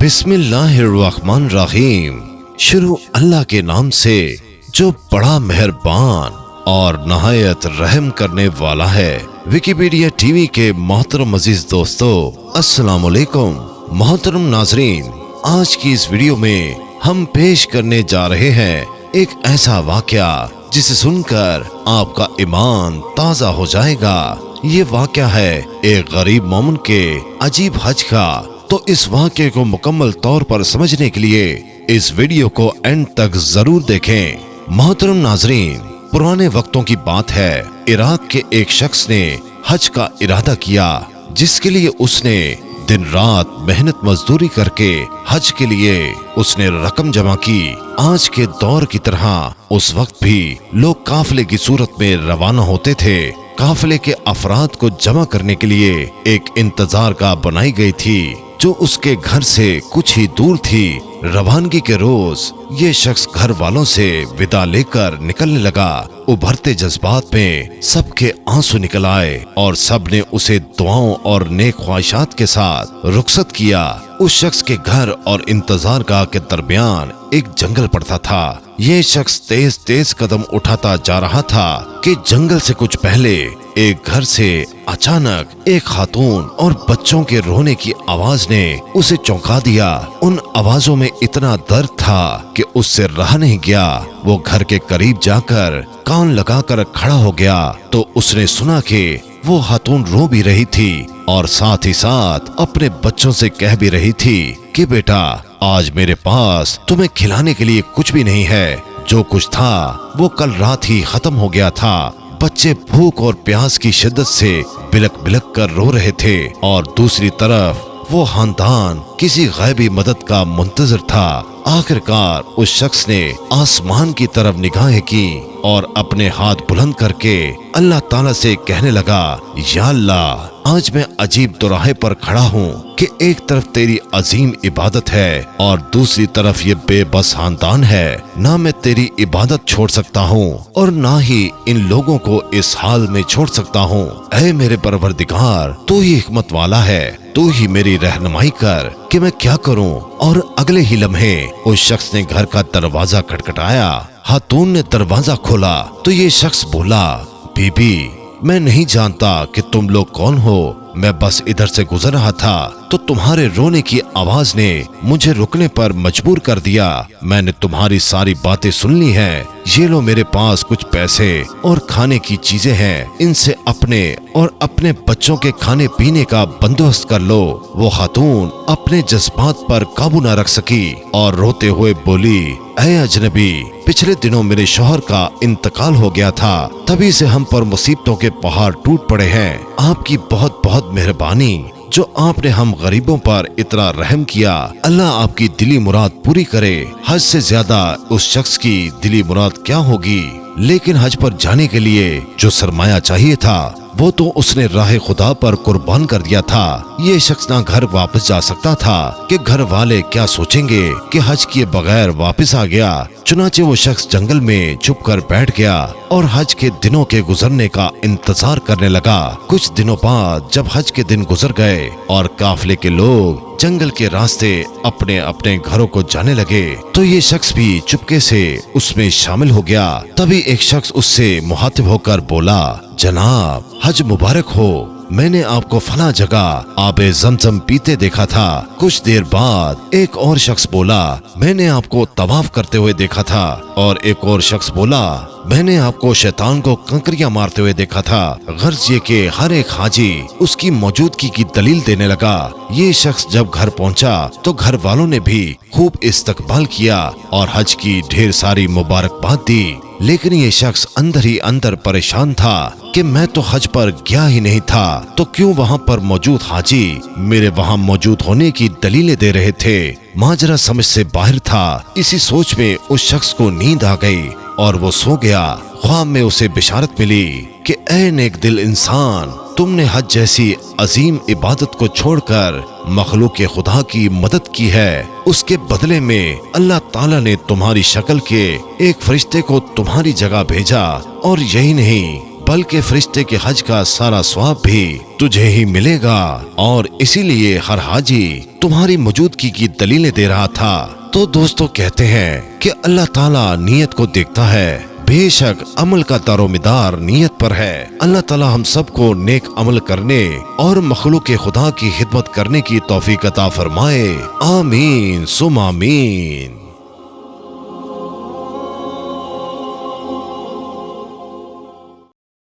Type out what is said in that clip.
बिस्मिल्लाहिर्रहमानिर्रहीम। शुरू अल्लाह के नाम से जो बड़ा मेहरबान और नहायत रहम करने वाला है। विकिपीडिया टीवी के मोहतरम अजीज दोस्तों, अस्सलाम वालेकुम। मोहतरम नाजरीन, आज की इस वीडियो में हम पेश करने जा रहे हैं एक ऐसा वाकया जिसे सुनकर आपका ईमान ताज़ा हो जाएगा। ये वाकया है एक गरीब मोमिन के अजीब हज का। तो इस वाक़े को मुकम्मल तौर पर समझने के लिए इस वीडियो को एंड तक जरूर देखें। मोहतरम नाजरीन, पुराने वक्तों की बात है। इराक के एक शख्स ने हज का इरादा किया, जिसके लिए उसने दिन रात मेहनत मजदूरी करके हज के लिए उसने रकम जमा की। आज के दौर की तरह उस वक्त भी लोग काफिले की सूरत में रवाना होते थे। काफिले के अफराद को जमा करने के लिए एक इंतजार गाह बनाई गई थी, जो उसके घर से कुछ ही दूर थी। रवानगी के रोज ये शख्स घर वालों से विदा लेकर निकलने लगा। उभरते जज्बात में सबके आंसू निकल आए और सबने उसे दुआओं और नेक ख्वाहिशात के साथ रुखसत किया। उस शख्स के घर और इंतजार गाह के दरमियान एक जंगल पड़ता था। ये शख्स तेज तेज कदम उठाता जा रहा था कि जंगल से कुछ पहले एक घर से अचानक एक खातून और बच्चों के रोने की आवाज ने उसे चौंका दिया। उन आवाजों में इतना दर्द था कि उससे रहा नहीं गया। वो घर के करीब जाकर कान लगाकर खड़ा हो गया तो उसने सुना कि वो खातून रो भी रही थी और साथ ही साथ अपने बच्चों से कह भी रही थी कि बेटा, आज मेरे पास तुम्हें खिलाने के लिए कुछ भी नहीं है। जो कुछ था वो कल रात ही खत्म हो गया था। बच्चे भूख और प्यास की शिद्दत से बिलक बिलक कर रो रहे थे और दूसरी तरफ वो खानदान किसी गैबी मदद का मुंतजर था। आखिरकार उस शख्स ने आसमान की तरफ निगाहें की और अपने हाथ बुलंद करके अल्लाह ताला से कहने लगा, या अल्लाह, आज मैं अजीब दोराहे पर खड़ा हूँ कि एक तरफ तेरी अजीम इबादत है और दूसरी तरफ ये बेबस खानदान है। ना मैं तेरी इबादत छोड़ सकता हूँ और ना ही इन लोगों को इस हाल में छोड़ सकता हूँ। ऐ मेरे परवरदिगार, तू ही हिकमत वाला है, तू ही मेरी रहनुमाई कर कि मैं क्या करूँ। और अगले ही लम्हे उस शख्स ने घर का दरवाजा खटखटाया। खातून ने दरवाजा खोला तो ये शख्स बोला, बीबी, मैं नहीं जानता कि तुम लोग कौन हो। मैं बस इधर से गुजर रहा था तो तुम्हारे रोने की आवाज ने मुझे रुकने पर मजबूर कर दिया। मैंने तुम्हारी सारी बातें सुन ली हैं। ये लो, मेरे पास कुछ पैसे और खाने की चीजें हैं, इनसे अपने और अपने बच्चों के खाने पीने का बंदोबस्त कर लो। वो खातून अपने जज्बात पर काबू न रख सकी और रोते हुए बोली, ऐ अजनबी, पिछले दिनों मेरे शौहर का इंतकाल हो गया था, तभी से हम पर मुसीबतों के पहाड़ टूट पड़े हैं। आपकी बहुत बहुत मेहरबानी जो आपने हम गरीबों पर इतना रहम किया। अल्लाह आपकी दिली मुराद पूरी करे। हज से ज्यादा उस शख्स की दिली मुराद क्या होगी। लेकिन हज पर जाने के लिए जो सरमाया चाहिए था वो तो उसने राह खुदा पर कुर्बान कर दिया था। ये शख्स ना घर वापस जा सकता था कि घर वाले क्या सोचेंगे कि हज किए बगैर वापस आ गया। चुनाचे वो शख्स जंगल में छुप कर बैठ गया और हज के दिनों के गुजरने का इंतजार करने लगा। कुछ दिनों बाद जब हज के दिन गुजर गए और काफिले के लोग जंगल के रास्ते अपने अपने घरों को जाने लगे तो ये शख्स भी चुपके से उसमें शामिल हो गया। तभी एक शख्स उससे मुखातिब होकर बोला, जनाब, हज मुबारक हो। मैंने आपको फला जगह आबे ज़मज़म पीते देखा था। कुछ देर बाद एक और शख्स बोला, मैंने आपको तवाफ करते हुए देखा था। और एक और शख्स बोला, मैंने आपको शैतान को कंकरियां मारते हुए देखा था। गर्ज ये कि हर एक हाजी उसकी मौजूदगी की दलील देने लगा। ये शख्स जब घर पहुंचा तो घर वालों ने भी खूब इस्तकबाल किया और हज की ढेर सारी मुबारकबाद दी। लेकिन ये शख्स अंदर ही अंदर परेशान था कि मैं तो हज पर गया ही नहीं था, तो क्यों वहाँ पर मौजूद हाजी मेरे वहाँ मौजूद होने की दलीलें दे रहे थे। माजरा समझ से बाहर था। इसी सोच में उस शख्स को नींद आ गई और वो सो गया। ख्वाब में उसे बिशारत मिली कि ऐ नेक दिल इंसान, तुमने हज जैसी अजीम इबादत को छोड़कर मखलूक खुदा की मदद की है। उसके बदले में अल्लाह ताला ने तुम्हारी शक्ल के एक फरिश्ते को तुम्हारी जगह भेजा और यही नहीं बल्कि फरिश्ते के हज का सारा स्वाब भी तुझे ही मिलेगा। और इसीलिए हर हाजी तुम्हारी मौजूदगी की दलीलें दे रहा था। तो दोस्तों कहते हैं कि अल्लाह ताला नीयत को देखता है, बेशक अमल का दारोमदार नीयत पर है। अल्लाह ताला हम सबको नेक अमल करने और मखलूक खुदा की खिदमत करने की तौफीक अता फरमाए। आमीन सुम आमीन।